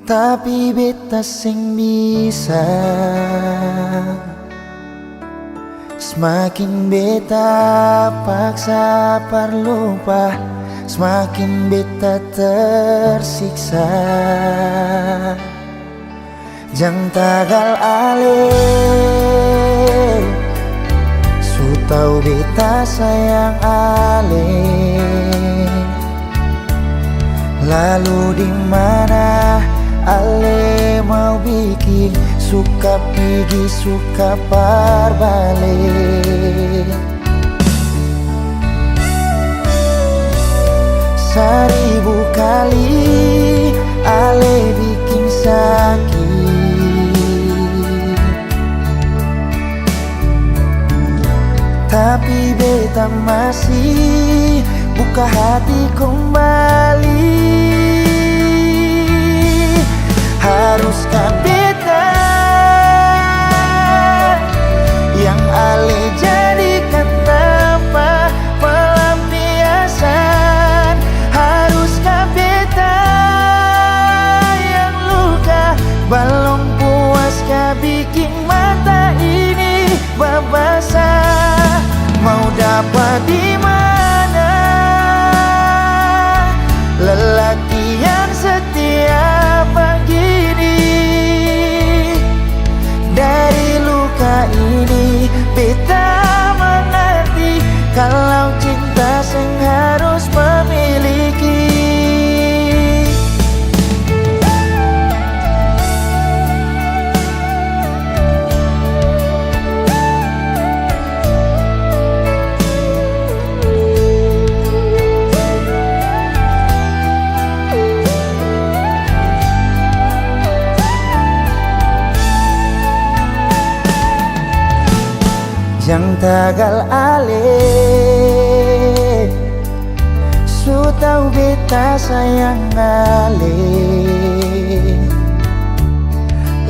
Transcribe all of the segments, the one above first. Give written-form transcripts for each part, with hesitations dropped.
Tapi beta sing bisa. Semakin beta paksa parlupa, semakin beta tersiksa. Jang tagal ale, su tau beta sayang ale. Lalu di mana ale mau bikin suka pergi suka parbalik. Seribu kali ale bikin sakit, tapi beta masih buka hati kembali. Haruskah beta yang ale jadikan tanpa pelampiasan? Haruskah beta yang luka belum puaskah bikin mata ini babasa? Mau dapat di mana lelaki yang setia begini? Dari luka ini beta mengerti kalau cinta sing harus memiliki. Jang tagal ale, su tau beta sayang ale.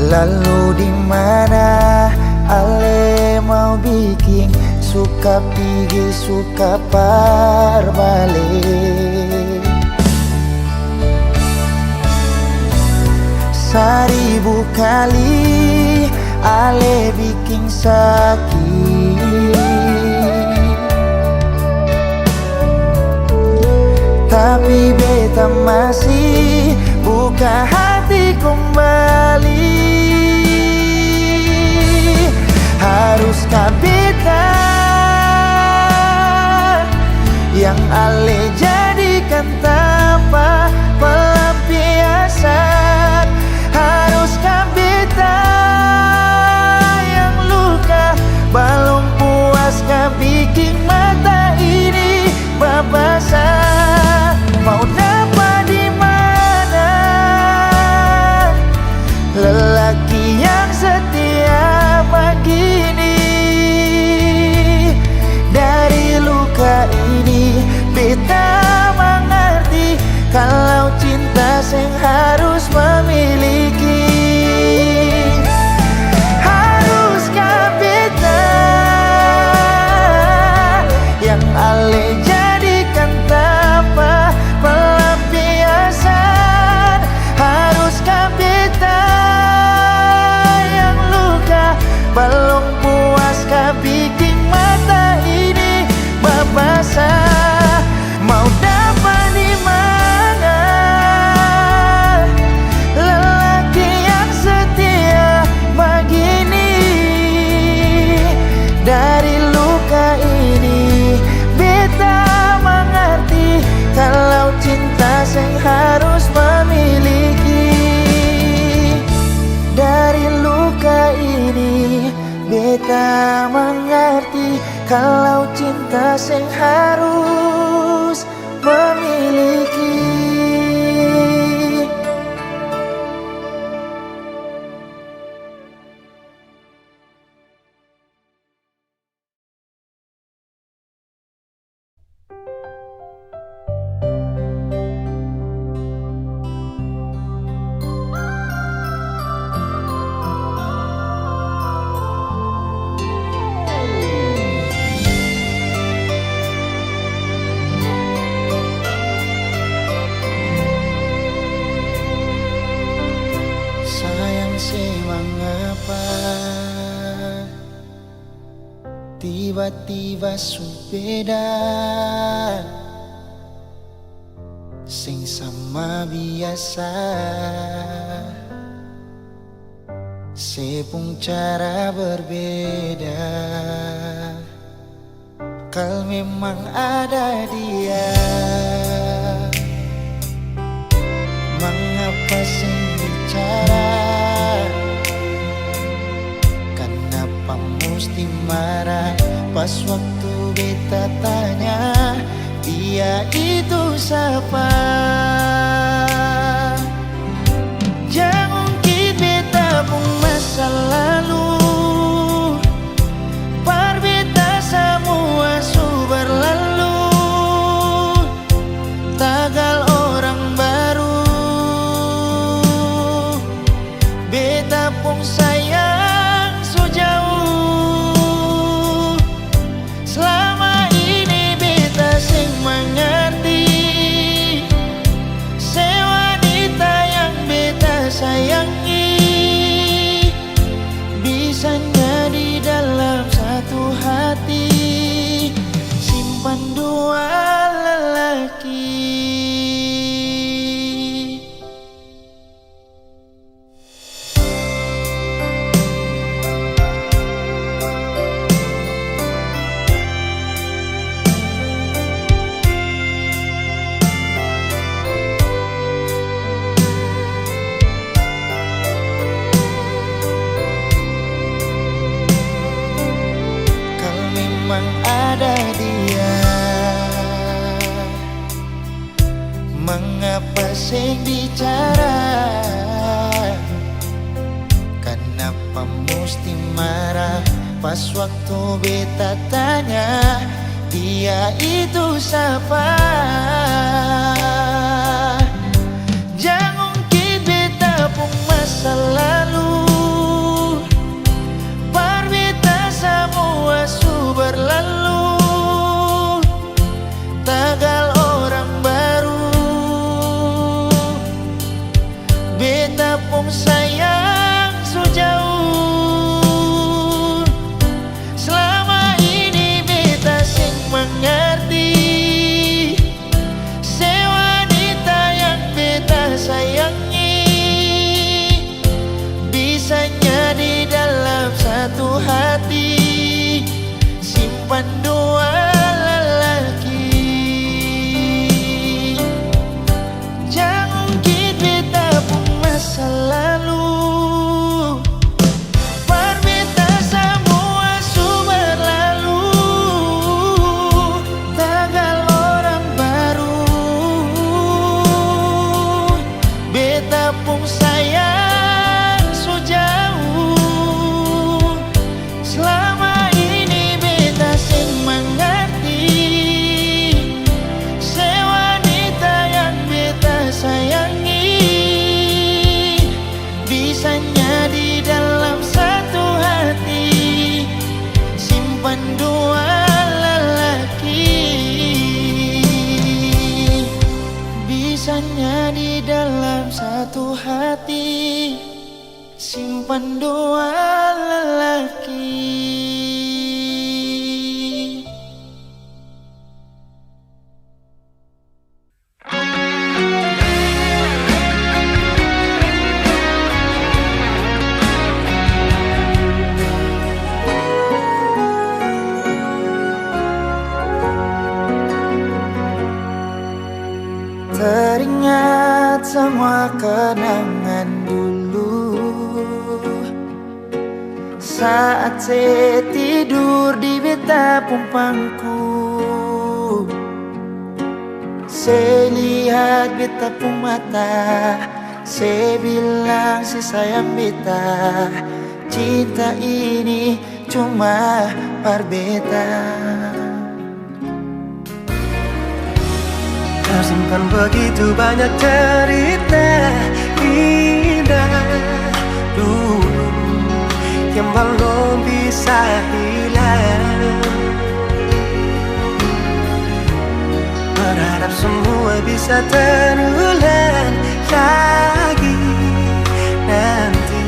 Lalu di mana ale mau bikin suka pergi suka parbalik. Seribu kali ale bikin sakit, tapi beta masih buka hati kembali. Haruskah beta yang ale jadikan tanpa pelampiasan? Haruskah beta yang luka belum puaskah bikin mata ini babasa? Mau dapat di mana lelaki yang setia begini? Dari luka ini beta mengerti kalau cinta sing harus memiliki. Haruskah beta yang ale jadikan tanpa pelampiasan? Haruskah beta yang luka belum puaskah bikin mata ini babasa? Mau dapat di mana sih mengapa tiba-tiba beda sing sama biasa sepung cara berbeda. Kal memang ada dia, mengapa sing bicara? Kenapa mesti marah pas waktu beta tanya dia itu siapa? Jangan ungkit beta pun masa lalu, par beta semua su berlalu, tagal orang baru. Beta pun sayang su jauh, selama ini beta sing mengerti se wanita yang beta sayangi bisanya di dalam satu hati simpan dua lelaki. Memang ada dia, mengapa sing bicara? Kenapa mesti marah pas waktu beta tanya dia itu siapa? Jangan ungkit beta pun masa lalu, par beta semua su berlalu, tagal orang baru. Beta pun sayang su jauh, selama ini beta sing mengerti se wanita yang beta sayangi bisanya di dalam satu hati simpan dua lelaki. Jangan ungkit beta pun masa lalu, par beta semua su berlalu, tagal orang baru. Beta pun sayang su jauh, selama ini beta sing mengerti se wanita yang beta sayangi bisanya di dalam satu hati simpan dua lelaki. Bisanya di dalam satu hati simpan dua lelaki. Teringat semua kenangan dulu saat saya tidur di beta pumpangku. Saya lihat beta pun mata, saya bilang si sayang beta, cinta ini cuma par beta. Tersimpan begitu banyak cerita indah dulu yang belum bisa hilang. Berharap semua bisa terulang lagi nanti.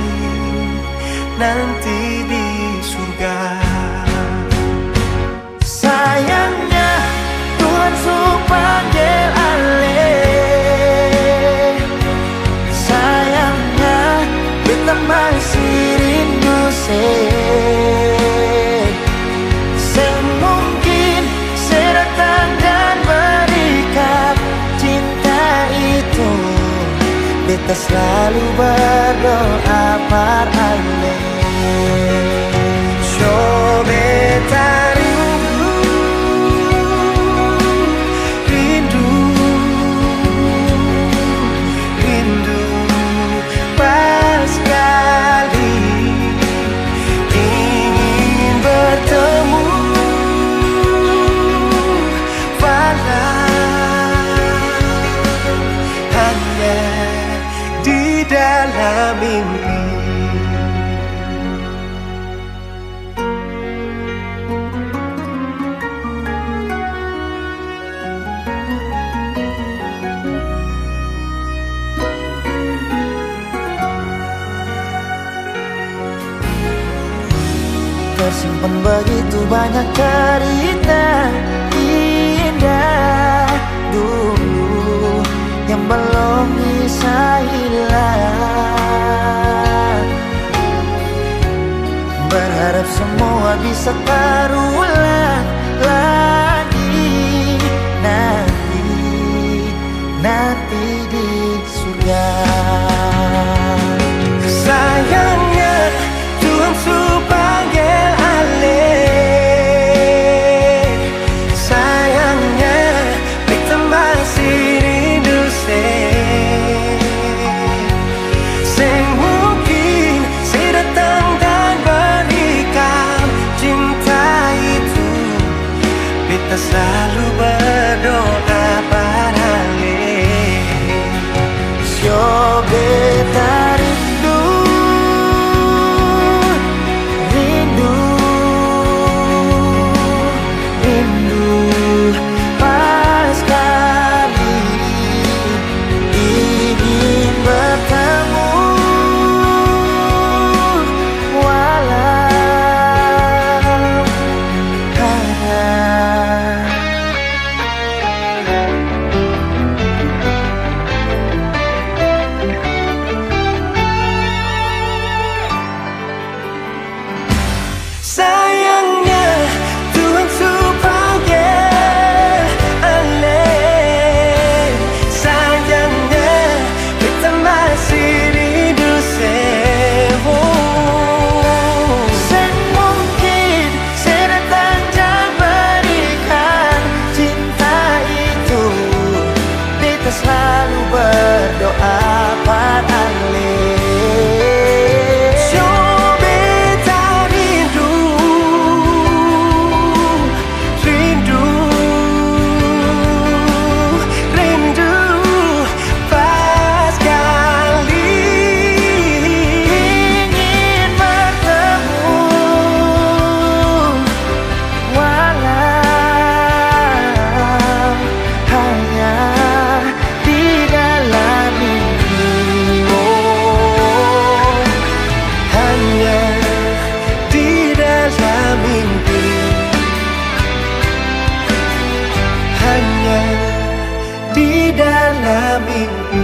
beta masih rindu semungkin sedatang dan berikan cinta itu. Beta selalu berdoa par ale. So beta rindu, rindu, rindu pas sekali ingin bertemu. Hanya di dalam mimpi. Tersimpan begitu banyak cerita indah dulu yang belum bisa hilang. Berharap semua bisa terulang lagi nanti di surga. Sayangnya Tuhan panggil ale. Sayangnya beta masih rindu mungkin sedatang dan berikan cinta itu. Beta selalu berdoa padale. So beta rindu, rindu, rindu pas sekali ingin bertemu. Walau hanya sayangnya Tuhan panggil ale. Sayangnya kita masih rindu semungkin sedatang dan berikan cinta itu. Kita selalu berdoa padale. Di dalam mimpi.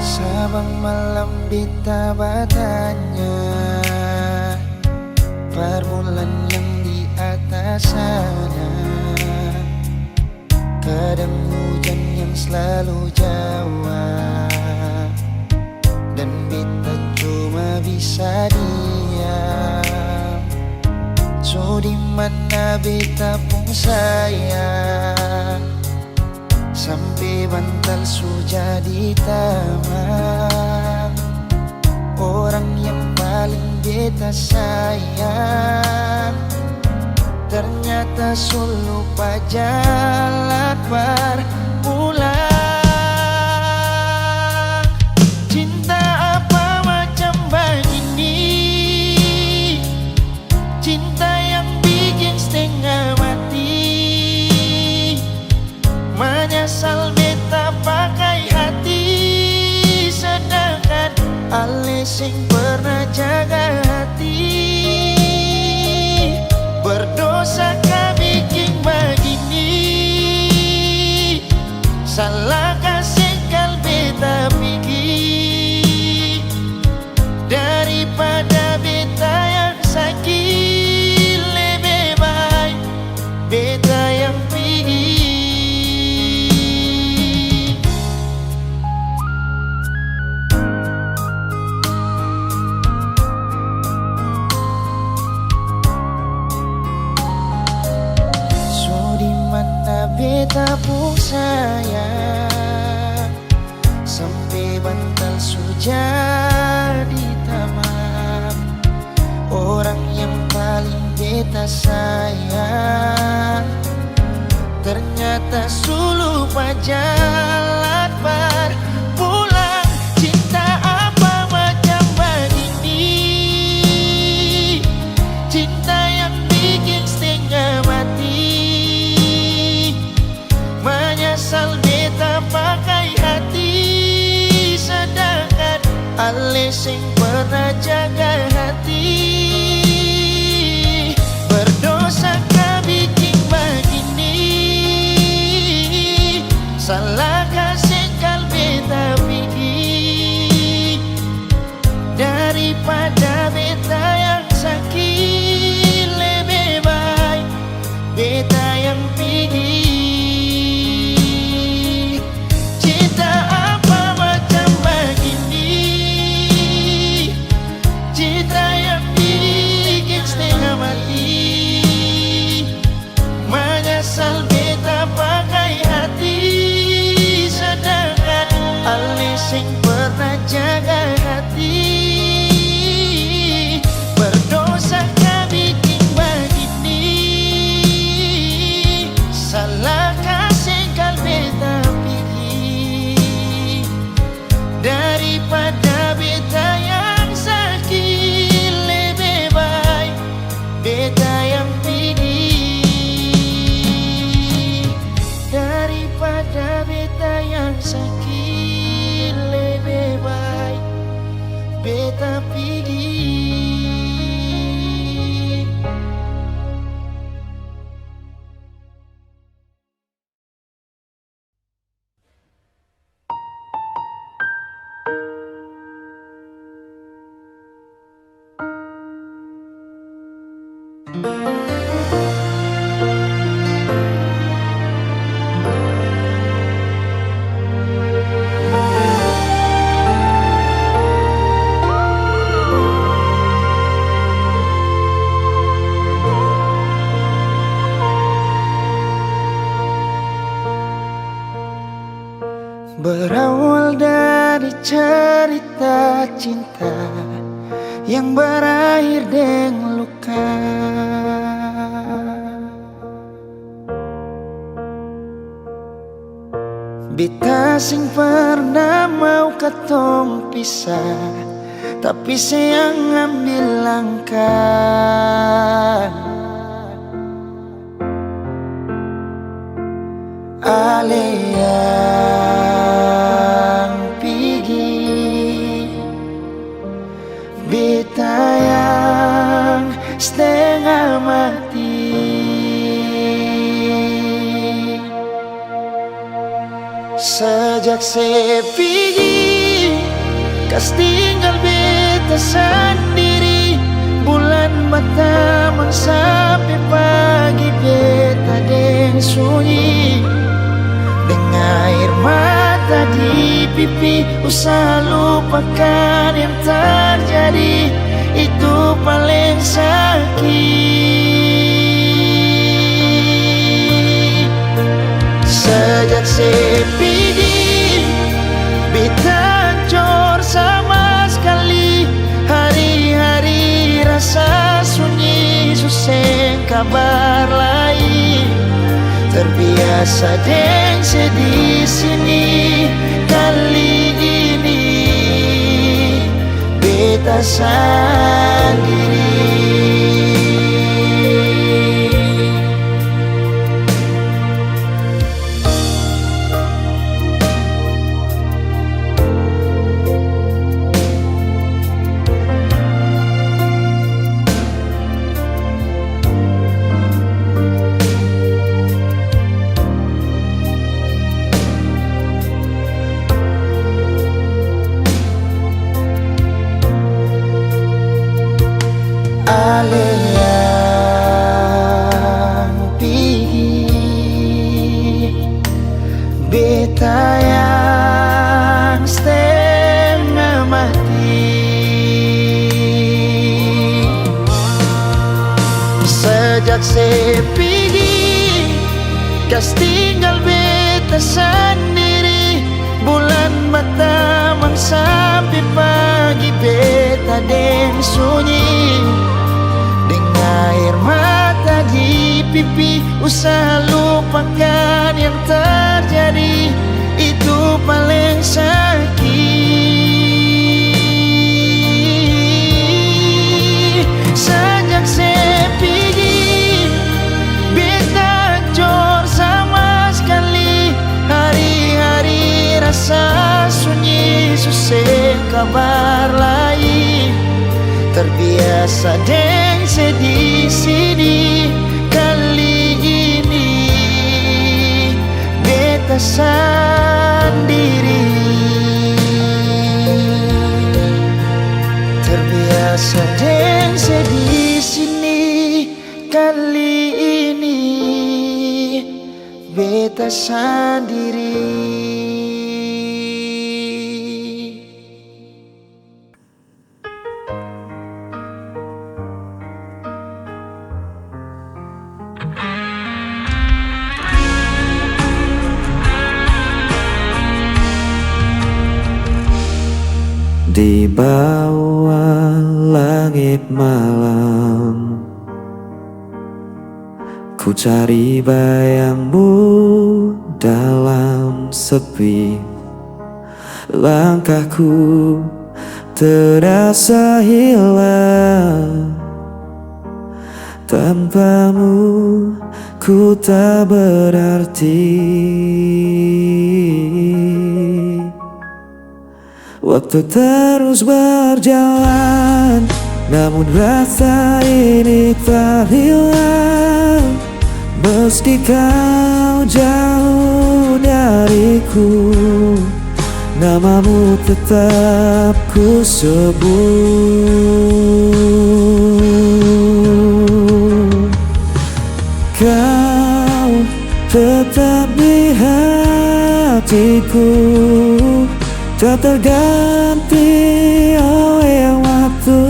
Sabang malam beta bertanya, permulaan yang di atas sana, kadang hujan yang selalu jawab, dan beta cuma bisa diam. So di mana beta pun sayang, sampai bantal sudah ditamang. Orang yang paling beta sayang ternyata solo pajalan berpulang. Cinta apa macam begini, tabung sayang sampai bantal sudah ditamam. Orang yang paling beta sayang ternyata suluh pajalan bar pulang. Cinta apa macam begini, cinta yang bikin setengah mati. Menyesal beta pakai hati, sedangkan ale sing pernah jaga hati. Berdosa kah bikin begini, salah kasih kal beta pergi. Daripada beta yang sakit, lebih baik beta yang pergi. Cinta apa macam begini, cinta yang bikin setengah mati. Menyesal beta pakai hati, sedangkan ale sing pernah jaga hati. Berdosa kah bikin begini, salah kasih kal beta pilih. Daripada beta yang sakit, lebih baik beta yang pilih. Daripada beta yang sakit, lebih baik beta pilih. Berawal dari cerita cinta yang berakhir dengan luka. Beta sing pernah mau katong pisah, tapi sayang ambil langkah. Ale yang pergi, beta yang setengah mati. Sejak saya pergi, kas tinggal beta sendiri. Bulan batamang sampai pagi, beta deng sunyi. Dengan air mata di pipi, usaha lupakan yang terjadi. Itu paling sakit. Sejak saya pergi, beta hancur sama sekali. Hari-hari rasa sunyi, susah kabar lain. Terbiasa deng sedih sini, kali ini beta sendiri. Ale yang pergi, beta yang setengah mati. Sejak saya pergi, kas tinggal beta sendiri. Bulan batamang sampai pagi beta deng sunyi. Dengan air mata di pipi, usaha lupakan yang terjadi. Itu paling sakit. Sejak saya pergi, beta jor sama sekali. Hari-hari rasa sunyi, susah kabar lain. Terbiasa deng sedih sini. Kali ini beta sendiri. Terbiasa deng sedih sini. Kali ini beta sendiri. Di bawah langit malam, ku cari bayangmu dalam sepi. Langkahku terasa hilang. Tanpamu ku tak berarti. Waktu terus berjalan, namun rasa ini tak hilang. Meski kau jauh dariku, namamu tetap ku sebut. Kau tetap di hatiku, tak terganti oleh waktu.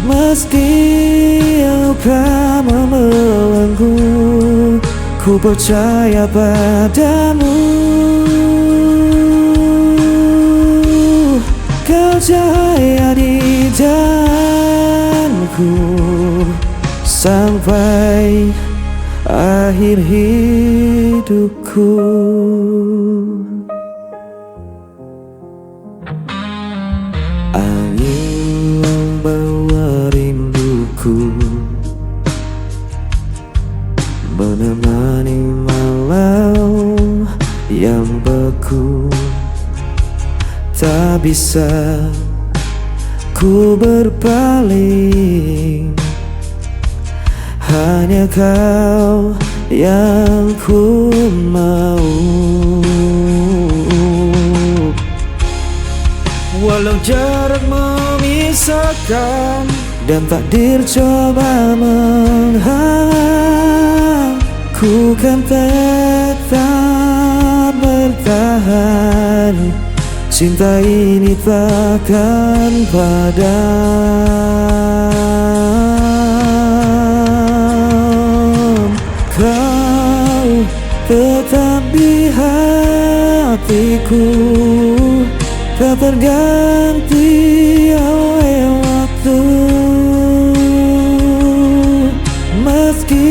Meski luka membelenggu, ku percaya padamu. Kau cahaya di jalanku sampai akhir hidupku. Angin membawa rinduku, menemani malam yang beku. Tak bisa ku berpaling, hanya kau yang ku mau. Walau jarak memisahkan dan takdir coba menghalang, ku kan tetap bertahan. Cinta ini takkan padam. Kau tetap di hatiku, tak terganti oleh waktu. Meski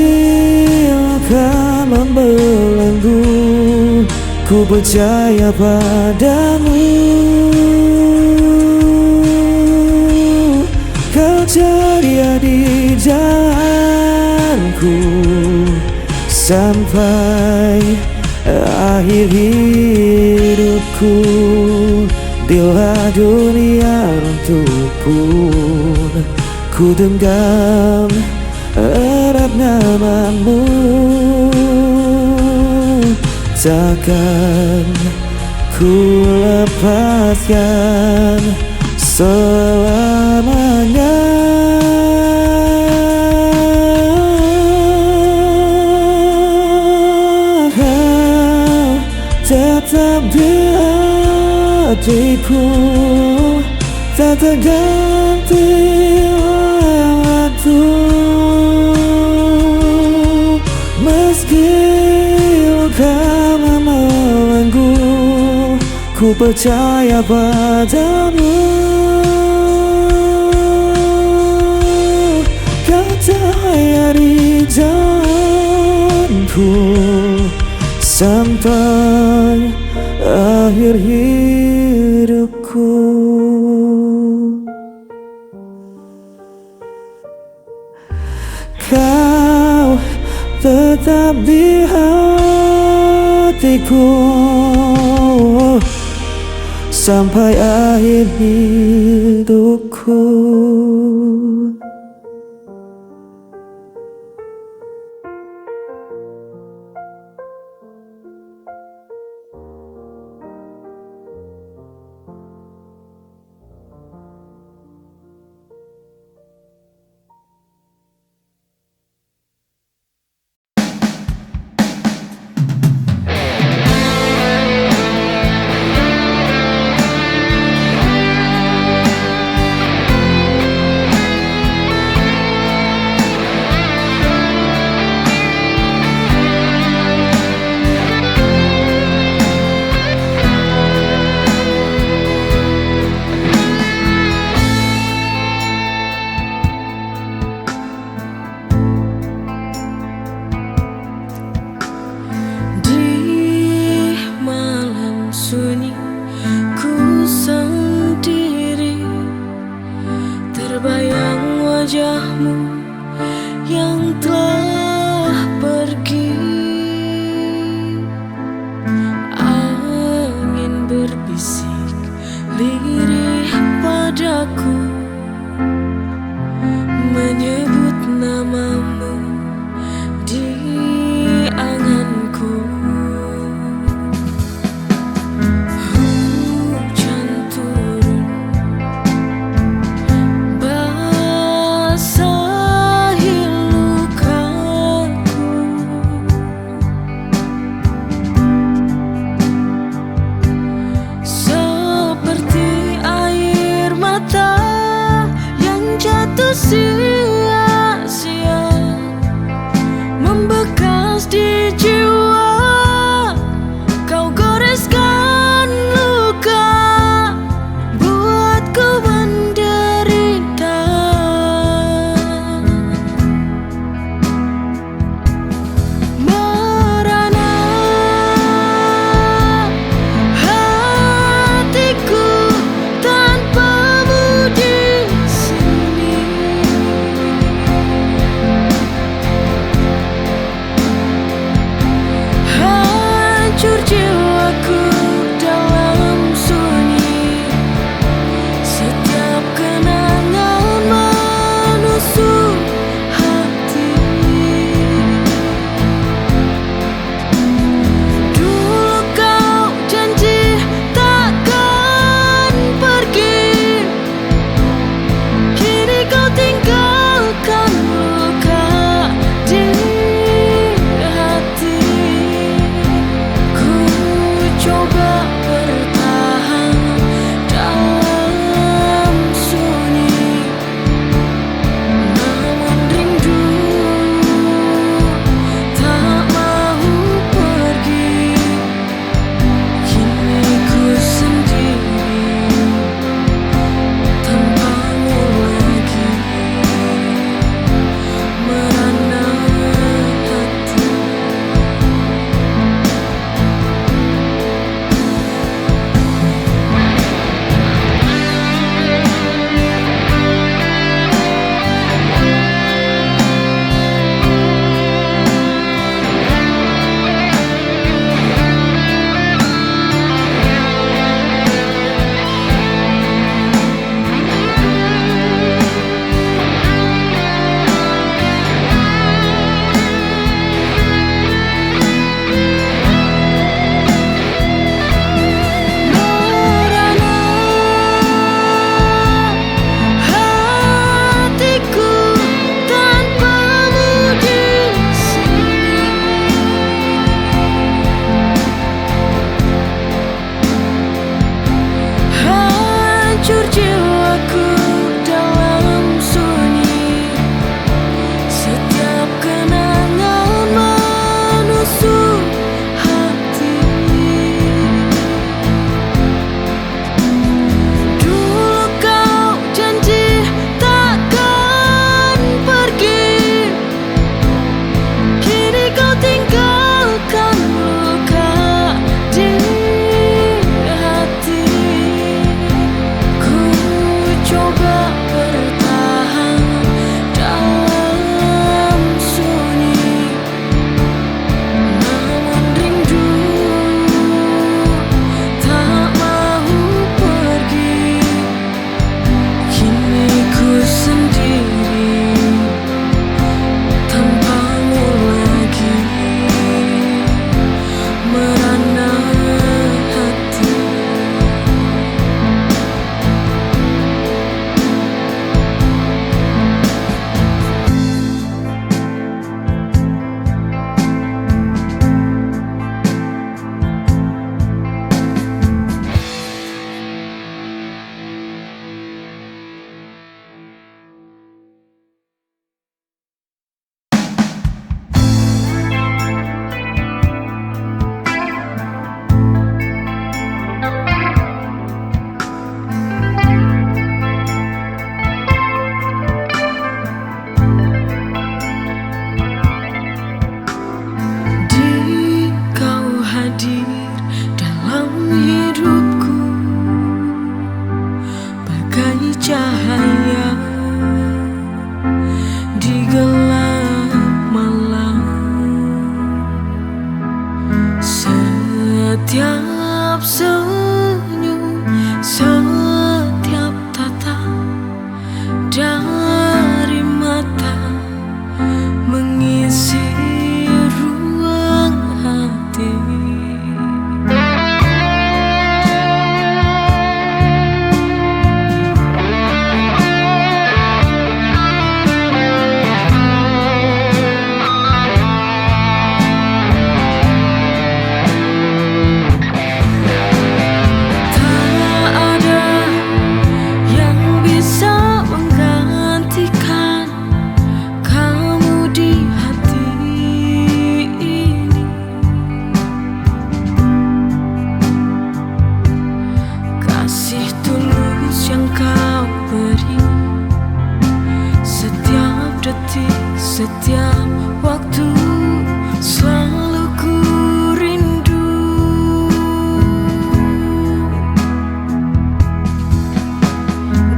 luka membelenggu, ku percaya padamu. Kau ceria di jalanku sampai akhir hidupku. Bila dunia runtuh pun, ku genggam erat namamu. Takkan ku lepaskan selamanya. Kau tetap di hatiku, tak terganti oleh waktu. Meski ku percaya padamu. Kau cahaya di jalanku sampai akhir hidupku. Kau tetap di hatiku sampai akhir hidupku. Sunyi ku sendiri, terbayang wajahmu yang telah pergi. Angin berbisik lirih padaku, menyebut namamu di anganku. Sia-sia membekas di jiwa, kau goreskan luka, buatku menderita. Merana hatiku tanpamu di sini. cahaya di gelap malam. Setiap senyum, setiap tatap dari mata mengisi ruang hati. Kasih tulus yang kau beri, setiap detik, setiap waktu, selalu ku rindu.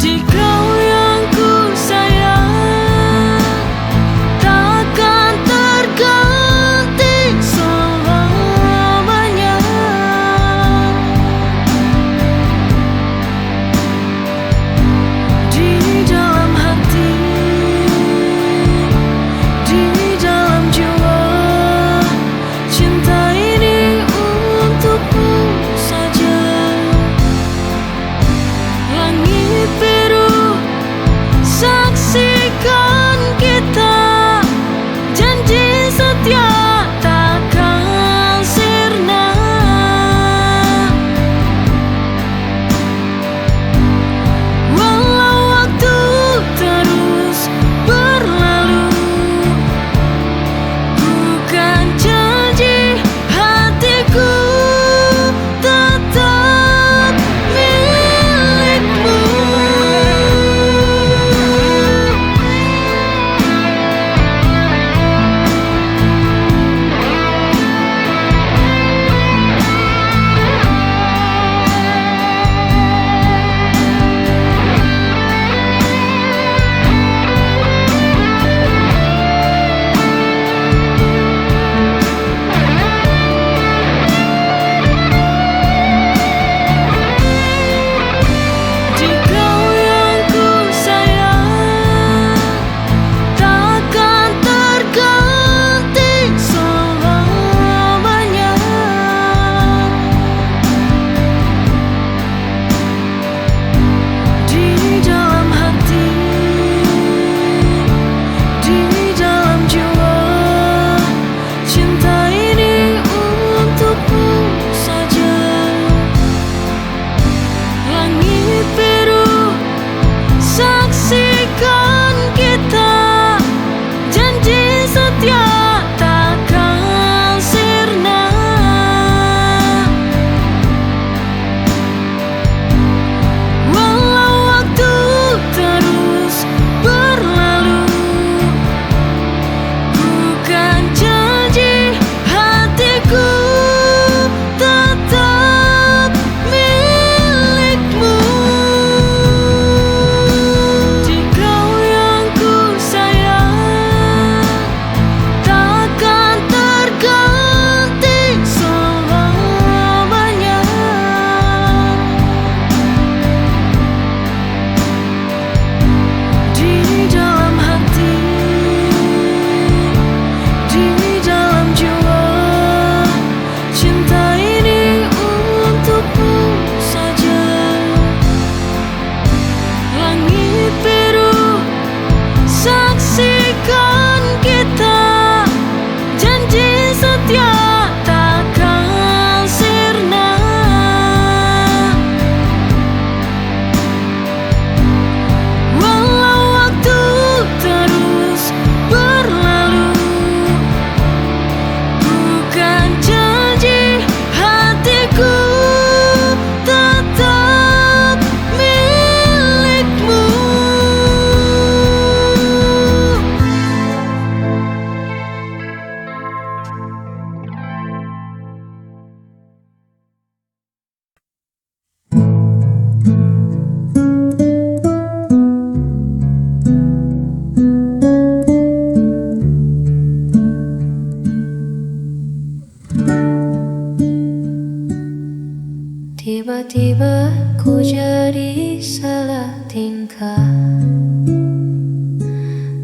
Di kau yang ku sayang, takkan terganti selamanya. Di dalam hati, di dalam jiwa.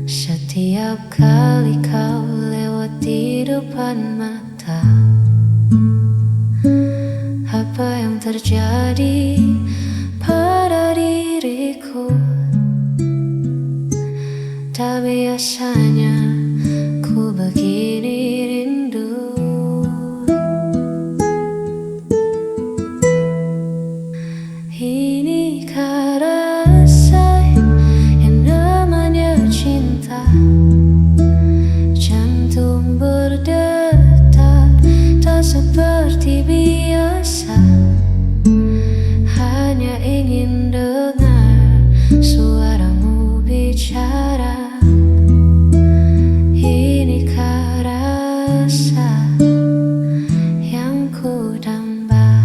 Setiap kali kau lewat di depan mata, apa yang terjadi pada diriku? Tak biasanya ku begini rindu. Inikah rasa yang namanya cinta? Jantung berdetak tak seperti biasa. Hanya ingin dengar suaramu bicara. Inikah rasa yang ku damba?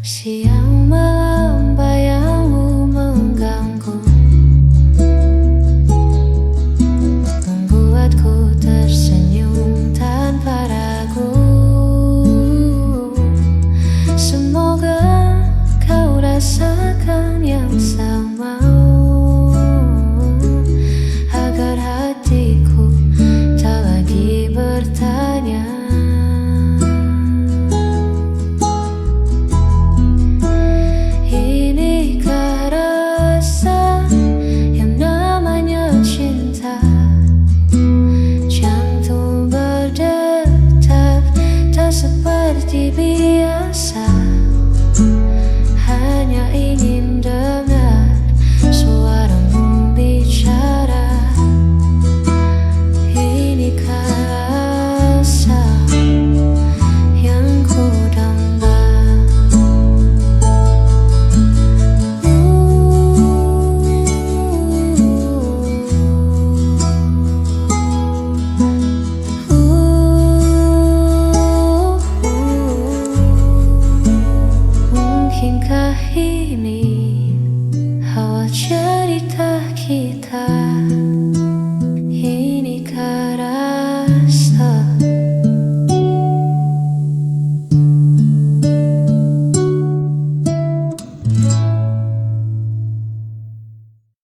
Siang malam bayangmu mengganggu, membuatku tersenyum tanpa ragu. Semoga kau rasakan yang sama, agar hatiku tak lagi bertanya. Inikah rasa yang namanya cinta? Jantung berdetak tak seperti biasa. Hanya ingin dengar suaramu bicara. Inikah rasa yang ku damba? Mungkinkah ini awal cerita kita?